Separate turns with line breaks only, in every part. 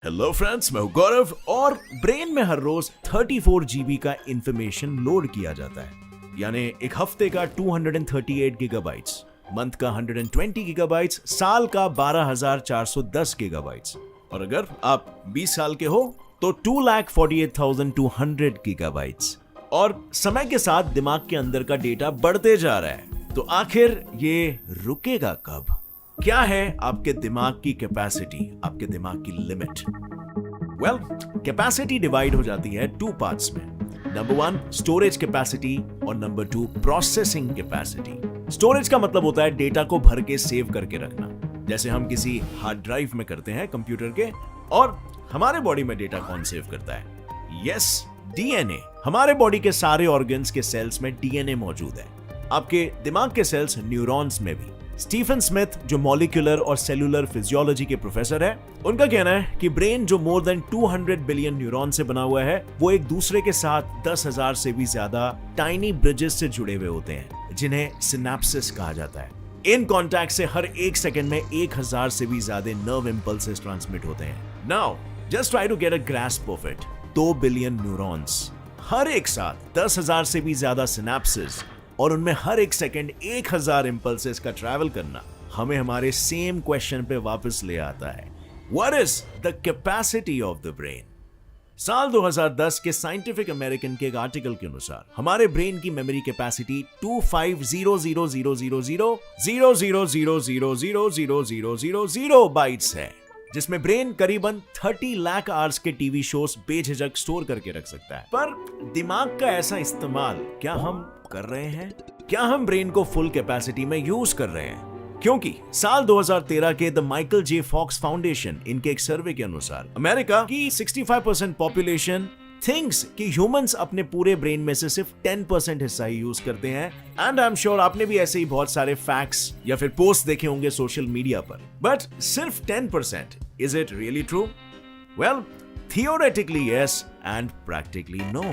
Hello friends, मैं हूं गौरव और ब्रेन में हर रोज 34 जीबी का इंफॉर्मेशन लोड किया जाता है। यानी एक हफ्ते का 238 गीगाबाइट्स, मंथ का 120 गीगाबाइट्स, साल का 12,410 गीगाबाइट्स। और अगर आप 20 साल के हो तो 2,48,200 गीगाबाइट्स। और समय के साथ दिमाग के अंदर का डेटा बढ़ते जा रहा है, तो आखिर ये रुकेगा कब? क्या है आपके दिमाग की कैपेसिटी, आपके दिमाग की लिमिट? वेल, कैपेसिटी डिवाइड हो जाती है 2 पार्ट्स में। नंबर 1 स्टोरेज कैपेसिटी और नंबर 2 प्रोसेसिंग कैपेसिटी। स्टोरेज का मतलब होता है डेटा को भर के सेव करके रखना, जैसे हम किसी हार्ड ड्राइव में करते हैं कंप्यूटर के। और हमारे बॉडी में डेटा कौन सेव करता है? Yes, DNA. हमारे बॉडी के सारे ऑर्गन्स के सेल्स में डीएनए मौजूद है, आपके दिमाग के सेल्स न्यूरॉन्स में भी। स्टीफन स्मिथ, जो मॉलिक्यूलर और सेलुलर फिजियोलॉजी के प्रोफेसर है, उनका कहना है कि ब्रेन जो मोर देन 200 बिलियन न्यूरॉन से बना हुआ है, वो एक दूसरे के साथ 10,000 से भी ज्यादा टाइनी ब्रिजेस से जुड़े हुए होते हैं, जिन्हें सिनेप्सिस कहा जाता है। इन कॉन्टैक्ट से हर 1 सेकंड में 1000 से भी ज्यादा नर्व इंपल्सेस ट्रांसमिट होते हैं। Now just try to get a grasp of it. 2 billion neurons, हर एक साथ 10,000 से भी ज्यादा सिनेप्सिस, और उनमें हर 1 सेकंड 1000 इंपल्सेस का ट्रैवल करना हमें हमारे सेम क्वेश्चन पे वापस ले आता है। What is the capacity of the brain? साल 2010 के साइंटिफिक अमेरिकन के एक आर्टिकल के अनुसार हमारे ब्रेन की मेमोरी कैपेसिटी 2500000000000000 बाइट्स है, जिसमें ब्रेन करीबन 30 लाख आवर्स के टीवी शोज बेझिझक स्टोर करके रख सकता है। पर दिमाग का ऐसा इस्तेमाल क्या हम कर रहे हैं? क्या हम ब्रेन को फुल कैपेसिटी में यूज कर रहे हैं? क्योंकि साल 2013 के the Michael J Fox foundation, इनके एक सर्वे के अनुसार अमेरिका की 65% पॉपुलेशन थिंक्स कि ह्यूमंस अपने पूरे ब्रेन में से सिर्फ 10% हिस्सा ही यूज करते हैं। एंड आई एम श्योर आपने भी ऐसे ही बहुत सारे फैक्ट्स या फिर पोस्ट देखे होंगे सोशल मीडिया पर। बट सिर्फ 10%, is it really true? Well, theoretically yes and practically no.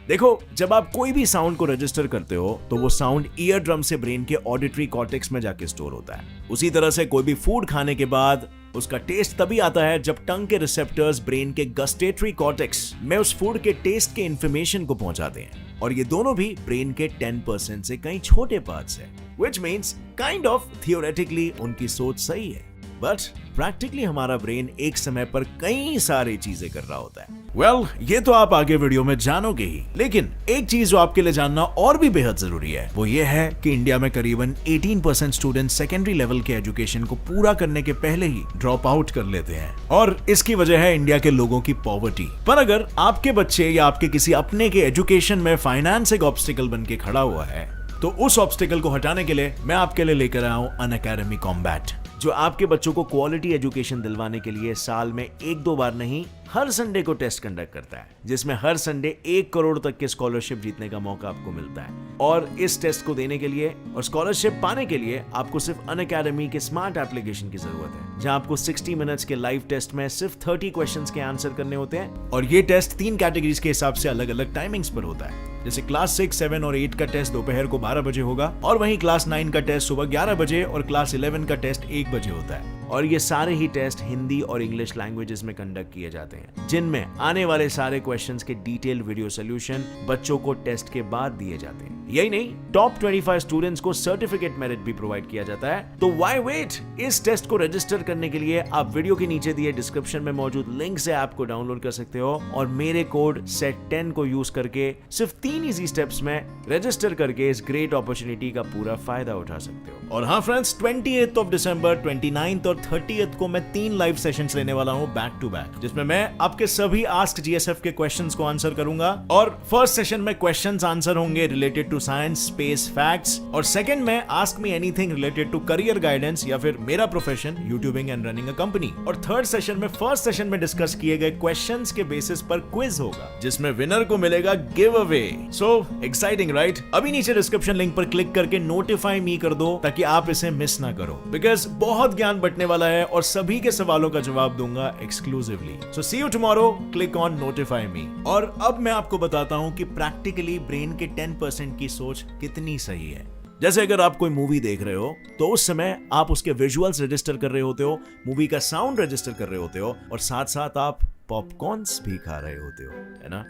देखो, जब आप कोई भी साउंड को रजिस्टर करते हो तो वो साउंड ईयर ड्रम से ब्रेन के ऑडिटरी कॉर्टेक्स में जाके स्टोर होता है। उसी तरह से कोई भी फूड खाने के बाद उसका टेस्ट तभी आता है जब टंग के रिसेप्टर्स ब्रेन के गस्टेटरी कॉर्टेक्स में उस फूड के टेस्ट के इंफॉर्मेशन को पहुंचाते हैं। और ये दोनों भी ब्रेन के 10% से कहीं छोटे पार्ट्स हैं, which means kind of theoretically उनकी सोच सही है, बट प्रैक्टिकली हमारा ब्रेन एक समय पर कई सारी चीजें कर रहा होता है। वेल, ये तो आप आगे वीडियो में जानोगे ही, लेकिन एक चीज जो आपके लिए जानना और भी बेहद जरूरी है, वो ये है कि इंडिया में करीबन 18% स्टूडेंट सेकेंडरी लेवल के एजुकेशन को पूरा करने के पहले ही ड्रॉप आउट कर लेते हैं। और इसकी वजह है इंडिया के लोगों की पॉवर्टी। पर अगर आपके बच्चे या आपके किसी अपने के एजुकेशन में फाइनेंस एक ऑब्स्टिकल बन के खड़ा हुआ है, तो उस ऑब्स्टिकल को हटाने के लिए मैं आपके लिए लेकर आया हूं अनअकैडमी कॉम्बैट, जो आपके बच्चों को क्वालिटी एजुकेशन दिलवाने के लिए साल में 1-2 बार नहीं, हर संडे को टेस्ट कंडक्ट करता है, जिसमें हर संडे 1 करोड़ तक के स्कॉलरशिप जीतने का मौका आपको मिलता है। और इस टेस्ट को देने के लिए और स्कॉलरशिप पाने के लिए आपको सिर्फ अनअकैडमी के स्मार्ट एप्लीकेशन की जरूरत है, जहां आपको 60 मिनट्स के लाइव टेस्ट में सिर्फ 30 क्वेश्चंस के आंसर करने होते हैं। और ये टेस्ट 3 कैटेगरीज के हिसाब से अलग अलग टाइमिंग्स पर होता है, जैसे क्लास 6, 7 और 8 का टेस्ट दोपहर को 12 बजे होगा, और वहीं क्लास 9 का टेस्ट सुबह 11 बजे और क्लास 11 का टेस्ट 1 बजे होता है। और ये सारे ही टेस्ट हिंदी और इंग्लिश लैंग्वेजेस में कंडक्ट किए जाते हैं, जिनमें आने वाले सारे क्वेश्चंस के डिटेल वीडियो सोल्यूशन बच्चों को टेस्ट के बाद दिए जाते हैं। यही नहीं, टॉप 25 स्टूडेंट्स को सर्टिफिकेट मेरिट भी प्रोवाइड किया जाता है। तो व्हाई वेट? इस टेस्ट को रजिस्टर करने के लिए आप वीडियो के नीचे दिए डिस्क्रिप्शन में मौजूद लिंक से ऐप को डाउनलोड कर सकते हो, और मेरे कोड SET10 को यूज करके सिर्फ 3 इजी स्टेप्स में रजिस्टर करके इस ग्रेट अपॉर्चुनिटी का पूरा फायदा उठा सकते हो। और हाँ फ्रेंड्स, 28 ऑफ दिसंबर, 29 और 30 को मैं 3 लाइव सेशंस लेने वाला हूं बैक टू बैक, जिसमें मैं आपके सभी आस्क जीएसएफ के क्वेश्चंस को आंसर करूंगा। और फर्स्ट सेशन में क्वेश्चंस आंसर होंगे related to science, space, facts, और सेकंड में ask me anything related to career guidance या फिर मेरा profession youtubing and running a company. और थर्ड सेशन में फर्स्ट सेशन में डिस्कस किए गए क्वेश्चंस के बेसिस पर क्विज होगा, जिसमें विनर को मिलेगा give away. So exciting right? अभी नीचे डिस्क्रिप्शन लिंक पर क्लिक करके नोटिफाई मी कर दो, ताकि आप इसे मिस ना करो, बिकॉज बहुत ज्ञान बटने वाला है और सभी के सवालों का जवाब दूंगा exclusively. So see you tomorrow, click on notify me. और अब मैं आपको बताता हूं कि प्रैक्टिकली ब्रेन के 10% की सोच कितनी सही है। जैसे अगर आप कोई मूवी देख रहे हो तो उस समय आप उसके विजुअल्स रजिस्टर कर रहे होते हो, मूवी का साउंड रजिस्टर कर रहे होते हो और साथ साथ आप पॉपकॉर्न्स भी खा रहे होते हो, है ना।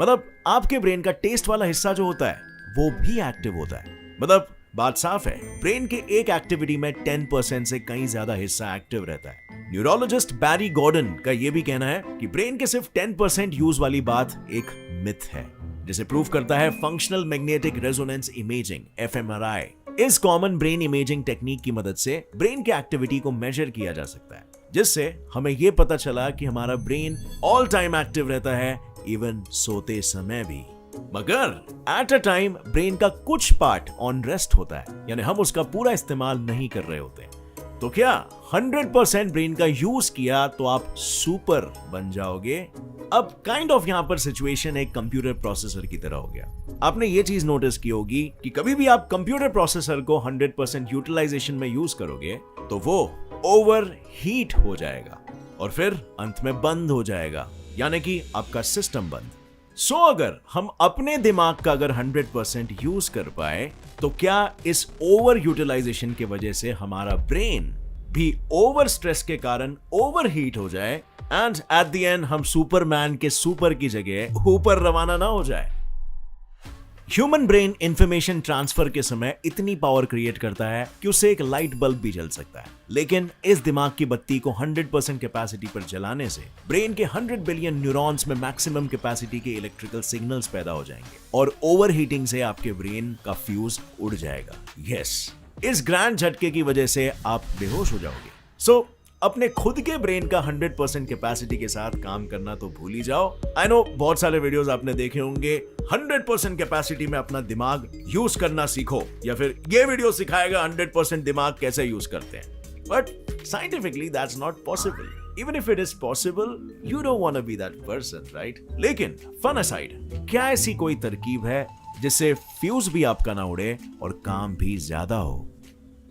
मतलब आपके ब्रेन का टेस्ट वाला हिस्सा जो होता है वो भी एक्टिव होता है। मतलब बात साफ है, ब्रेन के एक एक्टिविटी में 10% से कहीं ज्यादा हिस्सा एक्टिव रहता है। न्यूरोलॉजिस्ट बैरी गॉर्डन का यह भी कहना है कि ब्रेन के सिर्फ 10% यूज वाली बात एक मिथ है, जिसे प्रूव करता है functional magnetic resonance imaging (fMRI). इस कॉमन ब्रेन इमेजिंग टेक्निक की मदद से ब्रेन की एक्टिविटी को मेजर किया जा सकता है, जिससे हमें यह पता चला कि हमारा ब्रेन ऑल टाइम एक्टिव रहता है, इवन सोते समय भी। मगर एट अ टाइम ब्रेन का कुछ पार्ट ऑन रेस्ट होता है, यानी हम उसका पूरा इस्तेमाल नहीं कर रहे होते। तो क्या 100% ब्रेन का यूज किया तो आप सुपर बन जाओगे? अब काइंड ऑफ यहां पर सिचुएशन एक कंप्यूटर प्रोसेसर की तरह हो गया। आपने ये चीज नोटिस की होगी कि कभी भी आप कंप्यूटर प्रोसेसर को 100% यूटिलाइजेशन में यूज करोगे तो वो ओवर हीट हो जाएगा और फिर अंत में बंद हो जाएगा, यानी कि आपका सिस्टम बंद। सो अगर हम अपने दिमाग का अगर 100% यूज कर पाए तो क्या इस ओवर यूटिलाइजेशन की वजह से हमारा ब्रेन भी ओवर स्ट्रेस के कारण ओवर हीट हो जाए एंड एट द एंड हम सुपरमैन के सुपर की जगह ऊपर रवाना ना हो जाए? ह्यूमन ब्रेन इंफॉर्मेशन ट्रांसफर के समय इतनी पावर क्रिएट करता है कि उससे एक लाइट बल्ब भी जल सकता है, लेकिन इस दिमाग की बत्ती को 100% कैपेसिटी पर जलाने से ब्रेन के 100 बिलियन न्यूरॉन्स में मैक्सिमम कैपेसिटी के इलेक्ट्रिकल सिग्नल्स पैदा हो जाएंगे और ओवर हीटिंग से आपके ब्रेन का फ्यूज उड़ जाएगा। यस, इस ग्रैंड झटके की वजह से आप बेहोश हो जाओगे। सो अपने खुद के ब्रेन का 100% कैपेसिटी के साथ काम करना तो भूल ही जाओ। आई नो बहुत सारे वीडियोस आपने देखे होंगे, 100% कैपेसिटी में अपना दिमाग यूज करना सीखो, या फिर ये वीडियो सिखाएगा 100% दिमाग कैसे यूज करते हैं। But scientifically that's not possible. Even if it is possible, you don't want to be that person, right? लेकिन फन असाइड, क्या ऐसी कोई तरकीब है जिससे फ्यूज भी आपका ना उड़े और काम भी ज्यादा हो?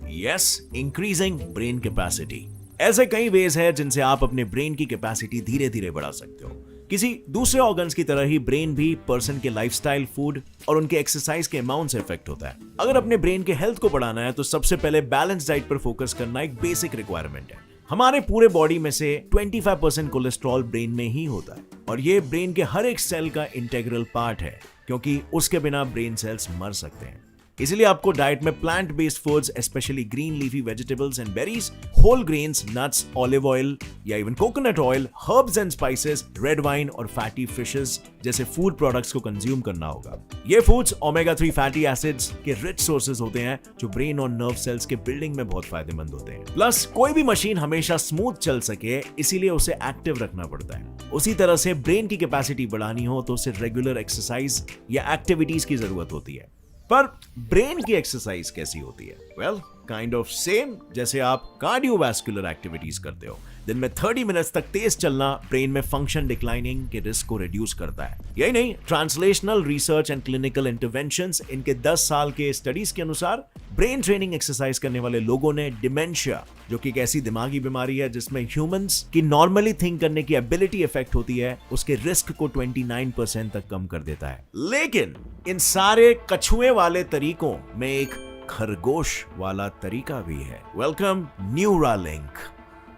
Yes, increasing brain capacity. ऐसे कई वेज है जिनसे आप अपने ब्रेन की कैपेसिटी धीरे धीरे बढ़ा सकते हो। किसी दूसरे ऑर्गन्स की तरह ही ब्रेन भी पर्सन के लाइफस्टाइल, फूड और उनके एक्सरसाइज के अमाउंट से इफेक्ट होता है। अगर अपने ब्रेन के हेल्थ को बढ़ाना है तो सबसे पहले बैलेंस डाइट पर फोकस करना एक बेसिक रिक्वायरमेंट है। हमारे पूरे बॉडी में से 25% कोलेस्ट्रॉल ब्रेन में ही होता है और ये ब्रेन के हर एक सेल का इंटीग्रल पार्ट है, क्योंकि उसके बिना ब्रेन सेल्स मर सकते हैं। इसलिए आपको डाइट में plant based foods, specially green leafy vegetables and berries, whole grains, nuts, olive oil या even coconut oil, herbs and spices, red wine और फैटी फिशेस जैसे फूड प्रोडक्ट्स को कंज्यूम करना होगा। ये फूड्स ओमेगा 3 फैटी एसिड्स के rich sources होते हैं जो ब्रेन और नर्व सेल्स के बिल्डिंग में बहुत फायदेमंद होते हैं। प्लस कोई भी मशीन हमेशा स्मूथ चल सके, इसीलिए उसे एक्टिव रखना पड़ता है। उसी तरह से ब्रेन की कैपेसिटी बढ़ानी हो तो उसे रेगुलर एक्सरसाइज या एक्टिविटीज की जरूरत होती है। पर ब्रेन की एक्सरसाइज कैसी होती है? वेल, काइंड ऑफ सेम जैसे आप कार्डियोवैस्कुलर एक्टिविटीज करते हो। दिन में 30 मिनट्स तक तेज चलना ब्रेन में फंक्शन डिक्लाइनिंग के रिस्क को रिड्यूस करता है। यही नहीं, translational research and clinical interventions इनके 10 साल के स्टडीज के अनुसार ब्रेन ट्रेनिंग एक्सरसाइज करने वाले लोगों ने डिमेंशिया, जो कि एक ऐसी दिमागी बीमारी है जिसमें ह्यूमंस की नॉर्मली थिंक करने की एबिलिटी इफेक्ट होती है, उसके रिस्क को 29% तक कम कर देता है। लेकिन इन सारे कछुए वाले तरीकों में एक खरगोश वाला तरीका भी है। Welcome Neuralink.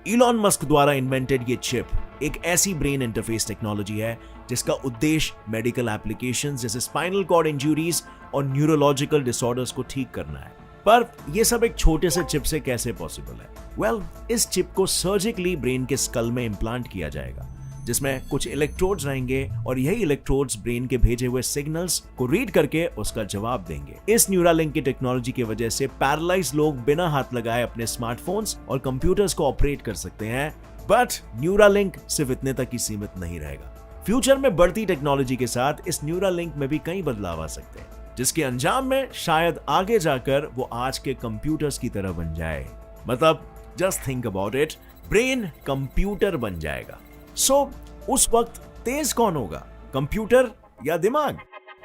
इलॉन मस्क द्वारा इन्वेंटेड ये चिप एक ऐसी ब्रेन इंटरफेस टेक्नोलॉजी है जिसका उद्देश्य मेडिकल एप्लीकेशंस जैसे स्पाइनल कॉर्ड इंजरीज और न्यूरोलॉजिकल डिसऑर्डर्स को ठीक करना है। पर यह सब एक छोटे से चिप से कैसे पॉसिबल है? वेल, इस चिप को सर्जिकली ब्रेन के स्कल में इम्प्लांट किया जाएगा, जिसमें कुछ इलेक्ट्रोड्स रहेंगे और यही इलेक्ट्रोड्स ब्रेन के भेजे हुए सिग्नल्स को रीड करके उसका जवाब देंगे। इस न्यूरालिंक की टेक्नोलॉजी की वजह से पैरालाइज लोग बिना हाथ लगाए अपने स्मार्टफोन्स और कंप्यूटर्स को ऑपरेट कर सकते हैं। बट न्यूरालिंक सिर्फ इतने तक ही सीमित नहीं रहेगा। फ्यूचर में बढ़ती टेक्नोलॉजी के साथ इस न्यूरालिंक में भी कई बदलाव आ सकते हैं, जिसके अंजाम में शायद आगे जाकर वो आज के कंप्यूटर्स की तरह बन जाए। मतलब just think about it, brain computer बन जाएगा। सो उस वक्त तेज कौन होगा, कंप्यूटर या दिमाग?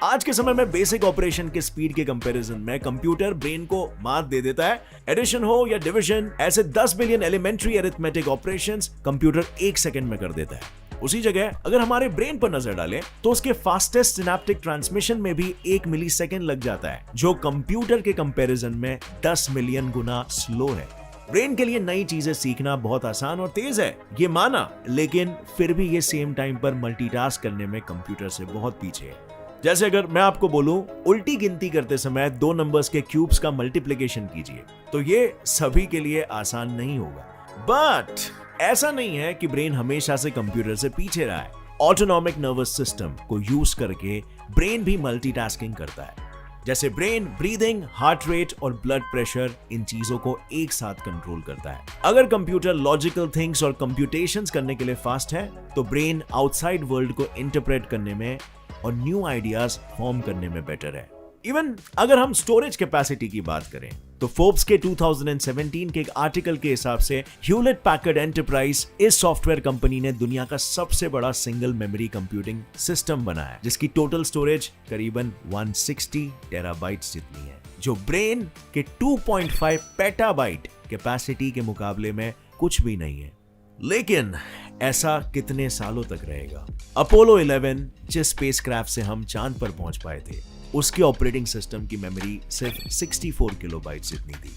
आज के समय में बेसिक ऑपरेशन के स्पीड के कंपैरिजन में कंप्यूटर ब्रेन को मात दे देता है। एडिशन हो या डिवीजन, ऐसे 10 billion elementary arithmetic operations computer 1 second में कर देता है। उसी जगह अगर हमारे ब्रेन पर नजर डालें तो उसके फास्टेस्ट सिनेप्टिक ट्रांसमिशन में भी 1 मिलीसेकंड लग जाता है, जो कंप्यूटर के कंपैरिजन में 10 मिलियन गुना स्लो है। ब्रेन के लिए नई चीजें सीखना बहुत आसान और तेज है, ये माना, लेकिन फिर भी ये सेम टाइम पर मल्टीटास्क करने में कंप्यूटर से बहुत पीछे है। जैसे अगर मैं आपको बोलूं उल्टी गिनती करते समय 2 नंबर्स के क्यूब्स का मल्टीप्लिकेशन कीजिए, तो ये सभी के लिए आसान नहीं होगा। बट ऐसा नहीं है कि ब्रेन हमेशा से कंप्यूटर से पीछे रहा है। ऑटोनॉमिक नर्वस सिस्टम को यूज करके ब्रेन भी मल्टीटास्किंग करता है। जैसे ब्रेन ब्रीदिंग, हार्ट रेट और ब्लड प्रेशर, इन चीजों को एक साथ कंट्रोल करता है। अगर कंप्यूटर लॉजिकल थिंग्स और कंप्यूटेशंस करने के लिए फास्ट है, तो ब्रेन आउटसाइड वर्ल्ड को इंटरप्रेट करने में और न्यू आइडियाज फॉर्म करने में बेटर है। इवन अगर हम स्टोरेज कैपेसिटी की बात करें, तो फोर्ब्स के 2017 के एक आर्टिकल के हिसाब से ह्यूलेट पैकर्ड एंटरप्राइज इस सॉफ्टवेयर कंपनी ने दुनिया का सबसे बड़ा सिंगल मेमोरी कंप्यूटिंग सिस्टम बनाया, जिसकी टोटल स्टोरेज करीबन 160 टेराबाइट्स जितनी है, जो ब्रेन के 2.5 पेटाबाइट कैपेसिटी के मुकाबले में कुछ भी नहीं है। लेकिन ऐसा कितने सालों तक रहेगा? अपोलो 11 जिस स्पेसक्राफ्ट से हम चांद पर पहुंच पाए थे, उसके ऑपरेटिंग सिस्टम की मेमोरी सिर्फ 64 किलोबाइट जितनी थी,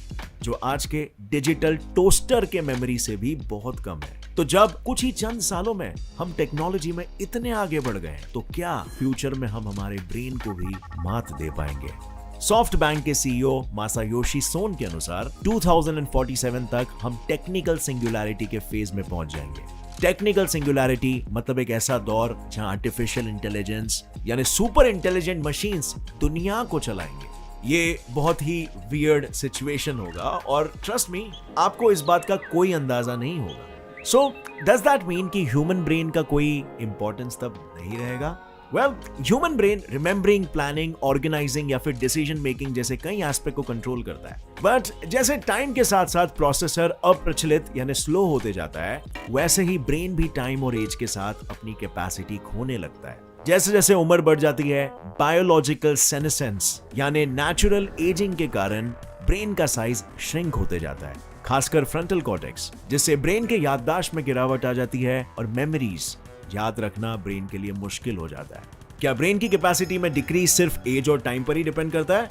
जो आज के डिजिटल टोस्टर के मेमोरी से भी बहुत कम है। तो जब कुछ ही चंद सालों में हम टेक्नोलॉजी में इतने आगे बढ़ गए, तो क्या फ्यूचर में हम हमारे ब्रेन को भी मात दे पाएंगे? सॉफ्ट बैंक के सीईओ मासायोशी सोन के अनुसार 2047 तक हम टेक्निकल सिंगुलैरिटी के फेज में पहुंच जाएंगे। टेक्निकल सिंगुलैरिटी मतलब एक ऐसा दौर जहां आर्टिफिशियल इंटेलिजेंस यानी सुपर इंटेलिजेंट मशीन्स दुनिया को चलाएंगे। ये बहुत ही वियर्ड सिचुएशन होगा और ट्रस्ट मी, आपको इस बात का कोई अंदाजा नहीं होगा। सो डज दैट मीन कि ह्यूमन ब्रेन का कोई इंपॉर्टेंस तब नहीं रहेगा? Well, human brain remembering, planning, organizing या फिर डिसीजन मेकिंग जैसे कई एस्पेक्ट को कंट्रोल करता है। बट जैसे टाइम के साथ साथ प्रोसेसर अप्रचलित यानी स्लो होते जाता है, वैसे ही ब्रेन भी टाइम और एज के साथ अपनी कैपेसिटी खोने लगता है। जैसे जैसे उम्र बढ़ जाती है, बायोलॉजिकल सेनेसेंस यानी नेचुरल एजिंग के कारण ब्रेन का साइज श्रिंक होते जाता है, खासकर फ्रंटल कॉर्टेक्स, जिससे ब्रेन के याददाश्त में गिरावट आ जाती है और मेमोरीज याद रखना ब्रेन के लिए मुश्किल हो जाता है। क्या ब्रेन की कैपेसिटी में डिक्रीज सिर्फ एज और टाइम पर ही डिपेंड करता है?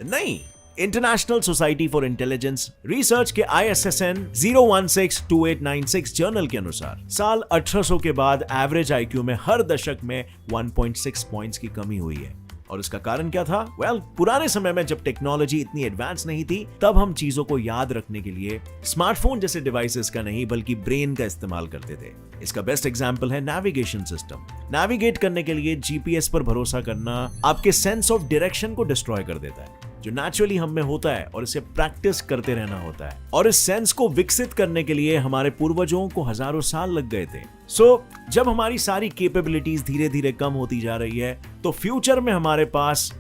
नहीं। International society for intelligence research के ISSN 0162896 जर्नल के अनुसार साल 1800 के बाद एवरेज IQ में हर दशक में 1.6 पॉइंट्स की कमी हुई है। और इसका कारण क्या था? वेल, पुराने समय में जब टेक्नोलॉजी इतनी एडवांस नहीं थी, तब हम चीजों को याद रखने के लिए स्मार्टफोन जैसे डिवाइसेस का नहीं बल्कि ब्रेन का इस्तेमाल करते थे। इसका बेस्ट एग्जांपल है नेविगेशन सिस्टम। नेविगेट करने के लिए GPS पर भरोसा करना आपके सेंस ऑफ डायरेक्शन को डिस्ट्रॉय कर देता है, जो नेचुरली हम में होता है, और इसे प्रैक्टिस करते रहना होता है। और इस सेंस को विकसित करने के लिए हमारे पूर्वजों को हजारों साल लग गए थे। सो जब हमारी सारी कैपेबिलिटीज धीरे धीरे कम होती जा रही है, तो फ्यूचर में हमारे पास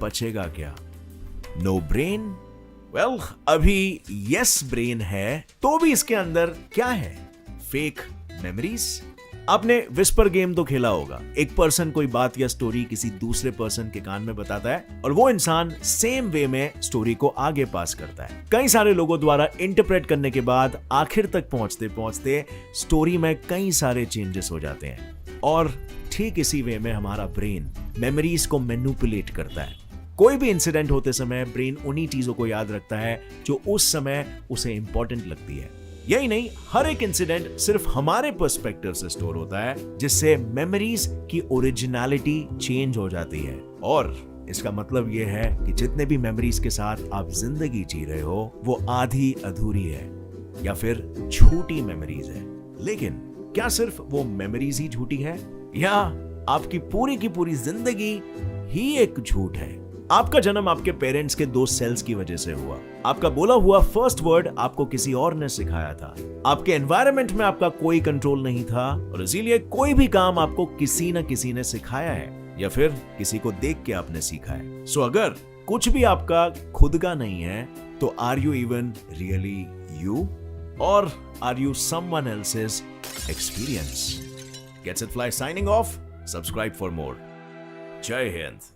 बचेगा क्या? No brain? वेल, अभी यस ब्रेन है, तो भी इसके अंदर क्या है? Fake memories. आपने विस्पर गेम तो खेला होगा। एक पर्सन कोई बात या स्टोरी किसी दूसरे पर्सन के कान में बताता है और वो इंसान सेम वे में स्टोरी को आगे पास करता है। कई सारे लोगों द्वारा इंटरप्रेट करने के बाद आखिर तक पहुंचते पहुंचते स्टोरी में कई सारे चेंजेस हो जाते हैं। और ठीक इसी वे में हमारा ब्रेन मेमोरीज को मैनिपुलेट करता है। कोई भी इंसिडेंट होते समय ब्रेन उन्हीं चीजों को याद रखता है जो उस समय उसे इंपॉर्टेंट लगती है। यही नहीं, हर एक इंसिडेंट सिर्फ हमारे पर्सपेक्टिव से स्टोर होता है, जिससे मेमोरीज की ओरिजिनलिटी चेंज हो जाती है। और इसका मतलब यह है कि जितने भी मेमोरीज के साथ आप जिंदगी जी रहे हो, वो आधी अधूरी है या फिर झूठी मेमोरीज है। लेकिन क्या सिर्फ वो मेमोरीज ही झूठी है, या आपकी की पूरी जिंदगी ही एक झूठ है? आपका जन्म आपके पेरेंट्स के 2 सेल्स की वजह से हुआ। आपका बोला हुआ फर्स्ट वर्ड आपको किसी और ने सिखाया था। आपके एनवायरनमेंट में आपका कोई कंट्रोल नहीं था और इसीलिए कोई भी काम आपको किसी न किसी ने सिखाया है या फिर किसी को देख के आपने सीखा है। सो अगर कुछ भी आपका खुद का नहीं है, तो are you even really you, और are you someone else's experience? Gets It Fly signing off. Subscribe for more. Jai Hind.